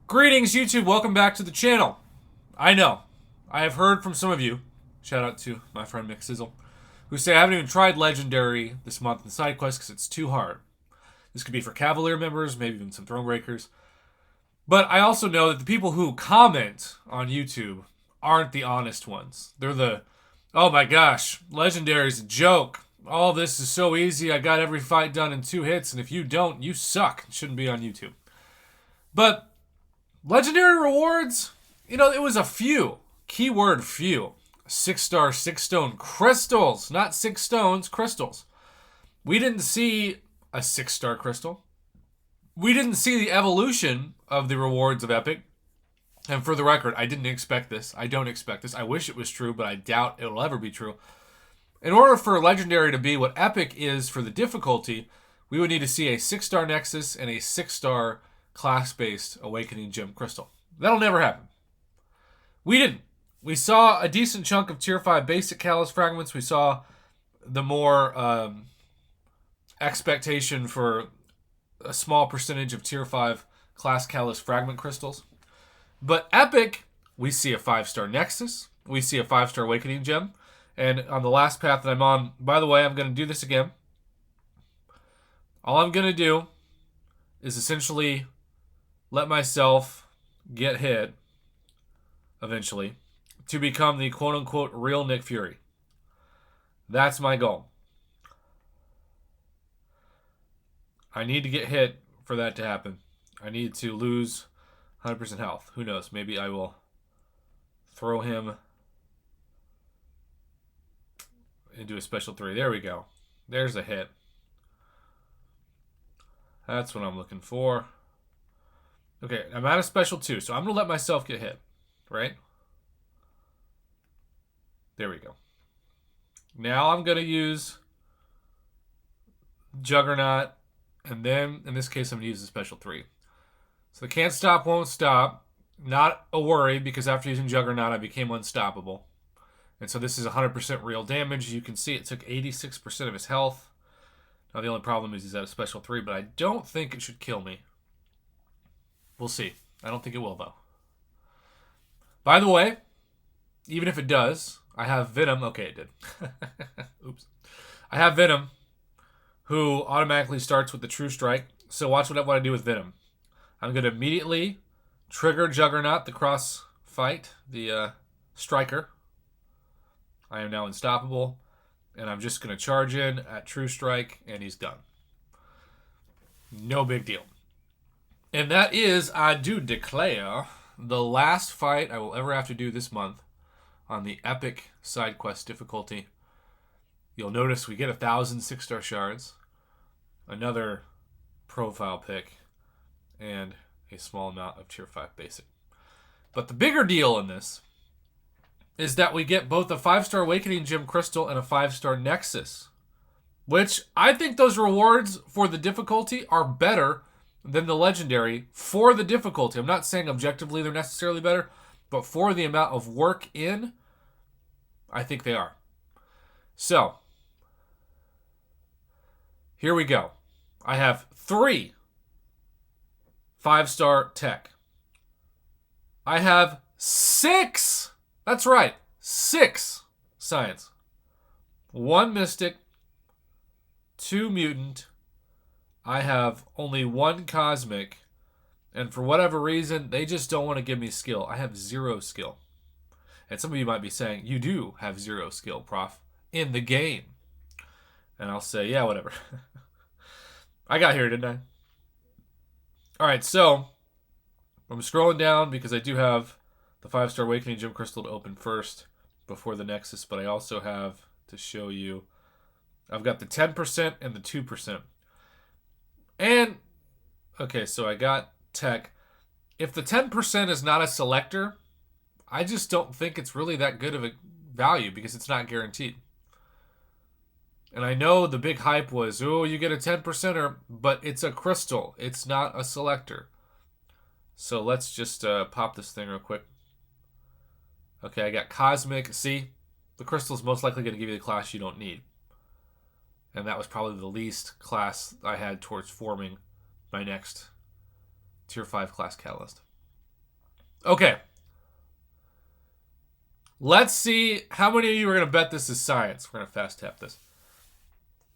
Greetings, YouTube. Welcome back to the channel. I know. I have heard from some of you, shout out to my friend Mick Sizzle, who say I haven't even tried Legendary this month in side quests because it's too hard. This could be for Cavalier members, maybe even some Thronebreakers. But I also know that the people who comment on YouTube aren't the honest ones. They're the, oh my gosh, Legendary's a joke. All this is so easy. I got every fight done in 2 hits, and if you don't, you suck. It shouldn't be on YouTube. But Legendary rewards, it was a few. Keyword few. 6-star, 6-stone crystals. Not 6 stones, crystals. We didn't see a 6-star crystal. We didn't see the evolution of the rewards of Epic. And for the record, I didn't expect this. I don't expect this. I wish it was true, but I doubt it'll ever be true. In order for Legendary to be what Epic is for the difficulty, we would need to see a 6-star Nexus and a 6-star class-based Awakening Gem Crystal. That'll never happen. We didn't. We saw a decent chunk of Tier 5 basic Callus fragments. We saw the more expectation for a small percentage of Tier 5 class Callus fragment crystals. But Epic, we see a 5-star Nexus. We see a 5-star Awakening Gem. And on the last path that I'm on, by the way, I'm going to do this again. All I'm going to do is essentially let myself get hit, eventually, to become the quote-unquote real Nick Fury. That's my goal. I need to get hit for that to happen. I need to lose 100% health. Who knows? Maybe I will throw him into a special 3. There we go. There's a hit. That's what I'm looking for. Okay, I'm at a special 2, so I'm going to let myself get hit, right? There we go. Now I'm going to use Juggernaut, and then, in this case, I'm going to use the special 3. So the can't stop, won't stop. Not a worry, because after using Juggernaut, I became unstoppable. And so this is 100% real damage. You can see it took 86% of his health. Now the only problem is he's at a special 3, but I don't think it should kill me. We'll see. I don't think it will, though. By the way, even if it does, I have Venom. Okay, it did. Oops. I have Venom, who automatically starts with the True Strike. So watch what I want to do with Venom. I'm going to immediately trigger Juggernaut, the cross fight, the striker. I am now unstoppable. And I'm just going to charge in at True Strike, and he's done. No big deal. And that is, I do declare, the last fight I will ever have to do this month on the Epic side quest difficulty. You'll notice we get 1,000 6-star shards, another profile pick, and a small amount of Tier 5 basic. But the bigger deal in this is that we get both a 5-star Awakening Gem Crystal and a 5-star Nexus, which I think those rewards for the difficulty are better than the Legendary for the difficulty. I'm not saying objectively they're necessarily better, but for the amount of work in, I think they are. So, here we go. I have 3 5-star tech. I have 6, that's right, 6 science. 1 mystic, 2 mutant. I have only 1 cosmic, and for whatever reason, they just don't want to give me skill. I have 0 skill. And some of you might be saying, you do have 0 skill, Prof, in the game. And I'll say, yeah, whatever. I got here, didn't I? Alright, so I'm scrolling down because I do have the 5-star Awakening Gem Crystal to open first before the Nexus, but I also have to show you, I've got the 10% and the 2%. And, okay, so I got tech. If the 10% is not a selector, I just don't think it's really that good of a value because it's not guaranteed. And I know the big hype was, oh, you get a 10%er, but it's a crystal. It's not a selector. So let's just pop this thing real quick. Okay, I got Cosmic. See, the crystal is most likely going to give you the class you don't need. And that was probably the least class I had towards forming my next Tier 5 class Catalyst. Okay. Let's see how many of you are going to bet this is science. We're going to fast tap this.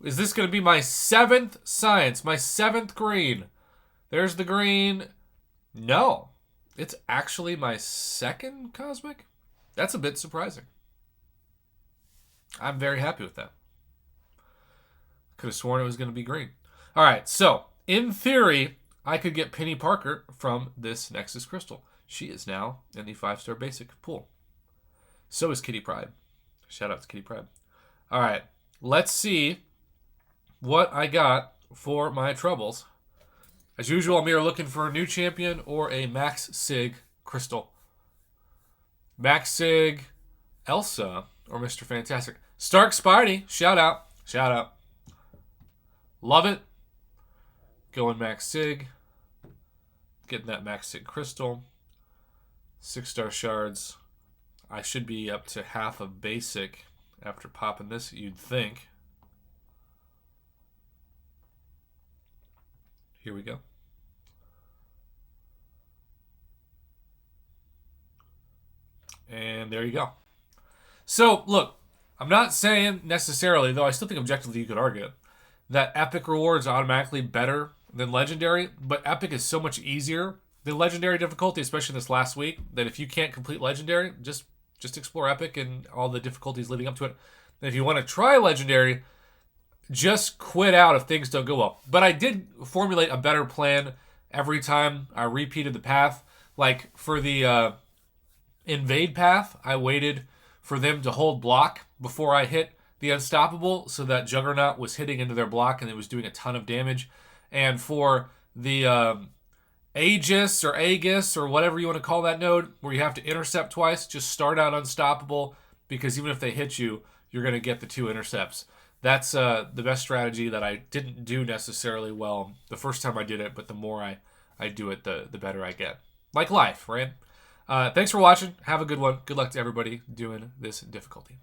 Is this going to be my 7th science? My 7th green? There's the green. No. It's actually my 2nd cosmic? That's a bit surprising. I'm very happy with that. Could have sworn it was going to be green. All right, so in theory, I could get Penny Parker from this Nexus Crystal. She is now in the 5-star basic pool. So is Kitty Pryde. Shout out to Kitty Pryde. All right, let's see what I got for my troubles. As usual, I'm here looking for a new champion or a Max Sig Crystal. Max Sig Elsa or Mr. Fantastic. Stark Spidey, shout out. Shout out. Love it. Going Max Sig. Getting that Max Sig Crystal. 6-star shards. I should be up to half a basic after popping this, you'd think. Here we go. And there you go. So, look, I'm not saying necessarily, though I still think objectively you could argue it, that Epic rewards automatically better than Legendary, but Epic is so much easier than Legendary difficulty, especially this last week, that if you can't complete Legendary, just explore Epic and all the difficulties leading up to it. And if you want to try Legendary, just quit out if things don't go well. But I did formulate a better plan every time I repeated the path. Like for the invade path, I waited for them to hold block before I hit the unstoppable so that Juggernaut was hitting into their block and it was doing a ton of damage. And for the Aegis or whatever you want to call that node, where you have to intercept twice, just start out unstoppable, because even if they hit you, you're going to get the 2 intercepts. That's the best strategy that I didn't do necessarily well the first time I did it, but the more I do it, the better I get. Like life, right? Thanks for watching. Have a good one. Good luck to everybody doing this difficulty.